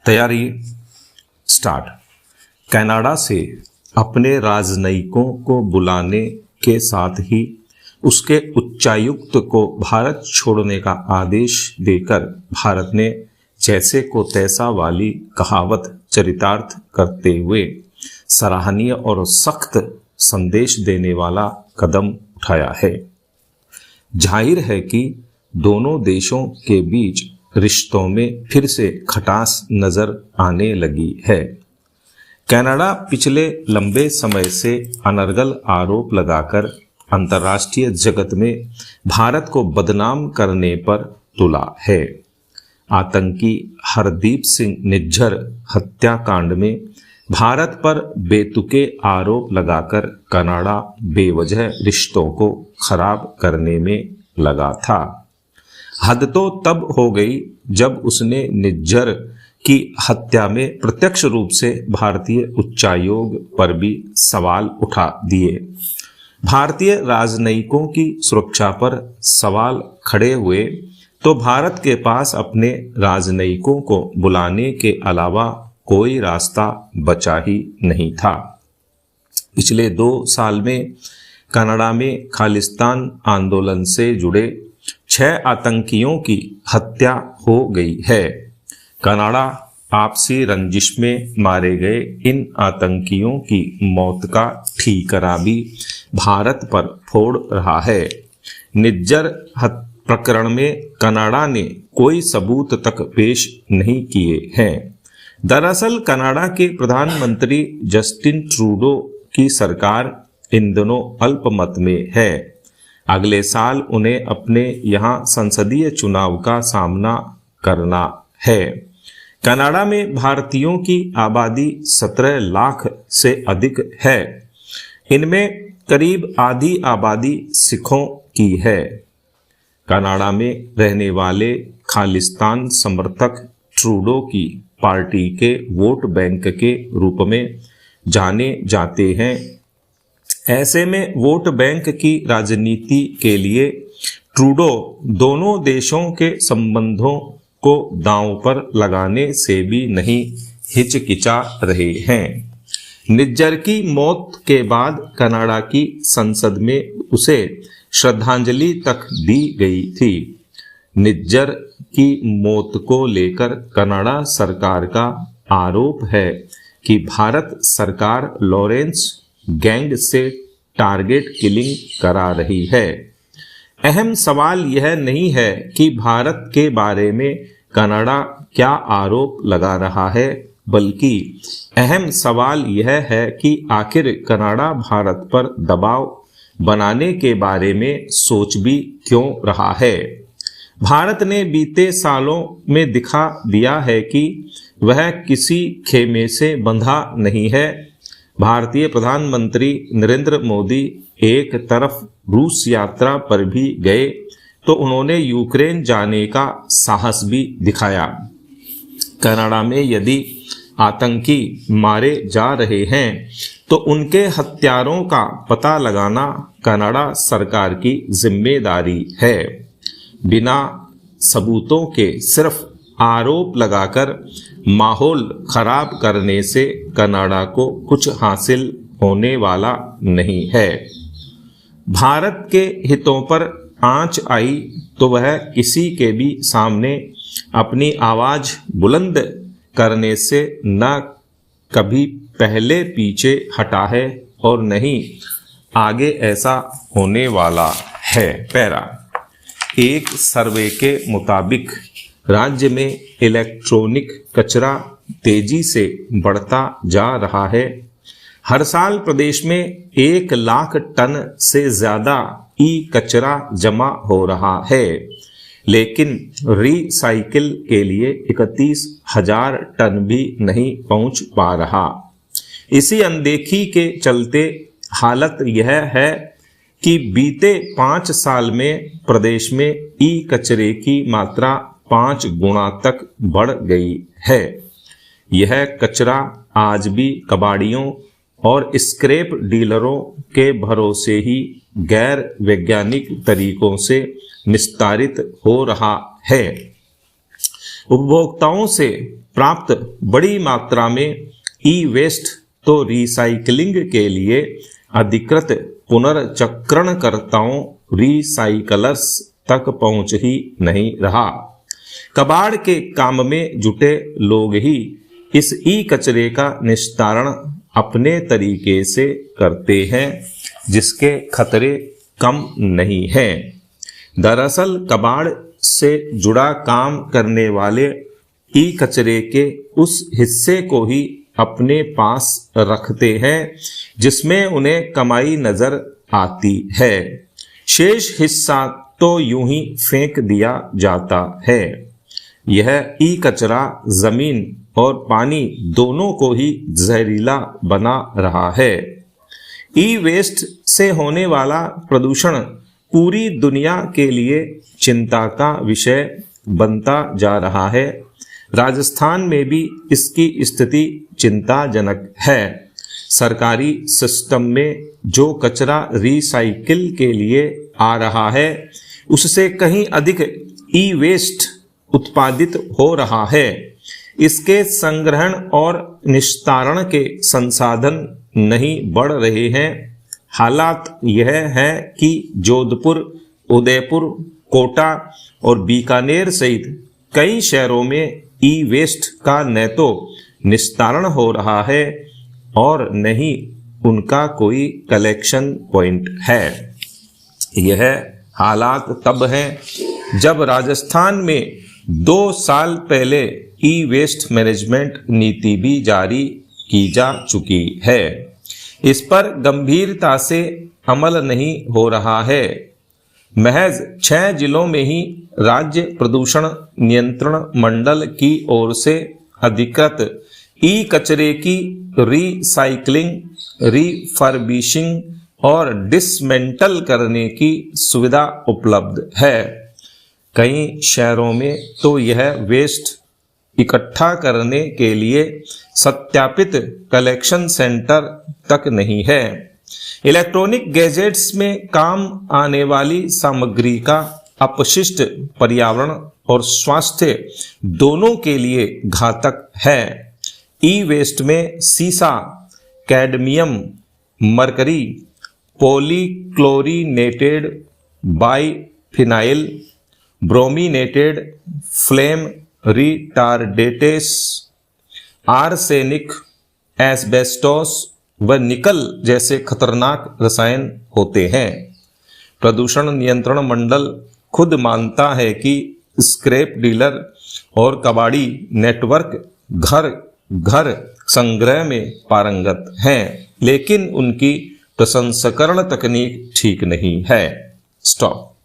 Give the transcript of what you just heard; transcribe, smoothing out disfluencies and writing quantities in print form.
तैयारी start. Canada से अपने राजनयिकों को बुलाने के साथ ही उसके उच्चायुक्त को भारत छोड़ने का आदेश देकर भारत ने जैसे को तैसा वाली कहावत चरितार्थ करते हुए सराहनीय और सख्त संदेश देने वाला कदम उठाया है। जाहिर है कि दोनों देशों के बीच रिश्तों में फिर से खटास नजर आने लगी है। कनाडा पिछले लंबे समय से अनर्गल आरोप लगाकर अंतर्राष्ट्रीय जगत में भारत को बदनाम करने पर तुला है। आतंकी हरदीप सिंह निज्जर हत्याकांड में भारत पर बेतुके आरोप लगाकर कनाडा बेवजह रिश्तों को खराब करने में लगा था। हद तो तब हो गई जब उसने निज्जर की हत्या में प्रत्यक्ष रूप से भारतीय उच्चायोग पर भी सवाल उठा दिए। भारतीय राजनयिकों की सुरक्षा पर सवाल खड़े हुए तो भारत के पास अपने राजनयिकों को बुलाने के अलावा कोई रास्ता बचा ही नहीं था। पिछले 2 साल में कनाडा में खालिस्तान आंदोलन से जुड़े 6 आतंकियों की हत्या हो गई है। कनाडा आपसी रंजिश में मारे गए इन आतंकियों की मौत का ठीकरा भी भारत पर फोड़ रहा है। निज्जर प्रकरण में कनाडा ने कोई सबूत तक पेश नहीं किए हैं। दरअसल कनाडा के प्रधानमंत्री जस्टिन ट्रूडो की सरकार इन दिनों अल्पमत में है। अगले साल उन्हें अपने यहाँ संसदीय चुनाव का सामना करना है। कनाडा में भारतीयों की आबादी 17 लाख से अधिक है। इनमें करीब आधी आबादी सिखों की है। कनाडा में रहने वाले खालिस्तान समर्थक ट्रूडो की पार्टी के वोट बैंक के रूप में जाने जाते हैं। ऐसे में वोट बैंक की राजनीति के लिए ट्रूडो दोनों देशों के संबंधों को दांव पर लगाने से भी नहीं हिचकिचा रहे हैं। निज्जर की मौत के बाद कनाडा की संसद में उसे श्रद्धांजलि तक दी गई थी। निज्जर की मौत को लेकर कनाडा सरकार का आरोप है कि भारत सरकार लॉरेंस गैंग से टारगेट किलिंग करा रही है। अहम सवाल यह नहीं है कि भारत के बारे में कनाडा क्या आरोप लगा रहा है, बल्कि अहम सवाल यह है कि आखिर कनाडा भारत पर दबाव बनाने के बारे में सोच भी क्यों रहा है। भारत ने बीते सालों में दिखा दिया है कि वह किसी खेमे से बंधा नहीं है। भारतीय प्रधानमंत्री नरेंद्र मोदी एक तरफ रूस यात्रा पर भी गए तो उन्होंने यूक्रेन जाने का साहस भी दिखाया। कनाडा में यदि आतंकी मारे जा रहे हैं तो उनके हत्यारों का पता लगाना कनाडा सरकार की जिम्मेदारी है। बिना सबूतों के सिर्फ आरोप लगाकर माहौल खराब करने से कनाडा को कुछ हासिल होने वाला नहीं है। भारत के हितों पर आंच आई तो वह किसी के भी सामने अपनी आवाज बुलंद करने से न कभी पहले पीछे हटा है और नहीं आगे ऐसा होने वाला है। पैरा एक सर्वे के मुताबिक राज्य में इलेक्ट्रॉनिक कचरा तेजी से बढ़ता जा रहा है। हर साल प्रदेश में 1 लाख टन से ज्यादा ई कचरा जमा हो रहा है, लेकिन रिसाइकिल के लिए 31,000 टन भी नहीं पहुंच पा रहा। इसी अनदेखी के चलते हालत यह है कि बीते 5 साल में प्रदेश में ई कचरे की मात्रा 5 गुना तक बढ़ गई है। यह कचरा आज भी कबाड़ियों और स्क्रैप डीलरों के भरोसे ही गैर वैज्ञानिक तरीकों से निस्तारित हो रहा है। उपभोक्ताओं से प्राप्त बड़ी मात्रा में ई वेस्ट तो रिसाइकलिंग के लिए अधिकृत पुनर्चक्रणकर्ताओं रिसाइकलर्स तक पहुंच ही नहीं रहा। कबाड़ के काम में जुटे लोग ही इस ई कचरे का निस्तारण अपने तरीके से करते हैं, जिसके खतरे कम नहीं हैं। दरअसल कबाड़ से जुड़ा काम करने वाले ई कचरे के उस हिस्से को ही अपने पास रखते हैं जिसमें उन्हें कमाई नजर आती है। शेष हिस्सा तो यूं ही फेंक दिया जाता है। यह ई कचरा जमीन और पानी दोनों को ही जहरीला बना रहा है। ई वेस्ट से होने वाला प्रदूषण पूरी दुनिया के लिए चिंता का विषय बनता जा रहा है। राजस्थान में भी इसकी स्थिति चिंताजनक है। सरकारी सिस्टम में जो कचरा रिसाइकिल के लिए आ रहा है, उससे कहीं अधिक ई वेस्ट उत्पादित हो रहा है। इसके संग्रहण और निस्तारण के संसाधन नहीं बढ़ रहे हैं। हालात यह है कि जोधपुर, उदयपुर, कोटा और बीकानेर सहित कई शहरों में ई वेस्ट का न तो निस्तारण हो रहा है और न ही उनका कोई कलेक्शन पॉइंट है। यह हालात तब हैं जब राजस्थान में 2 साल पहले ई वेस्ट मैनेजमेंट नीति भी जारी की जा चुकी है। इस पर गंभीरता से अमल नहीं हो रहा है। महज 6 जिलों में ही राज्य प्रदूषण नियंत्रण मंडल की ओर से अधिकृत ई कचरे की रिसाइकलिंग, रिफर्बिशिंग और डिसमेंटल करने की सुविधा उपलब्ध है। कई शहरों में तो यह वेस्ट इकट्ठा करने के लिए सत्यापित कलेक्शन सेंटर तक नहीं है। इलेक्ट्रॉनिक गैजेट्स में काम आने वाली सामग्री का अपशिष्ट पर्यावरण और स्वास्थ्य दोनों के लिए घातक है। ई वेस्ट में सीसा, cadmium, mercury, polychlorinated biphenyl, brominated flame retardants, arsenic, asbestos व निकल जैसे खतरनाक रसायन होते हैं। प्रदूषण नियंत्रण मंडल खुद मानता है कि स्क्रैप डीलर और कबाड़ी नेटवर्क घर घर संग्रह में पारंगत हैं, लेकिन उनकी प्रसंस्करण तकनीक ठीक नहीं है। स्टॉप।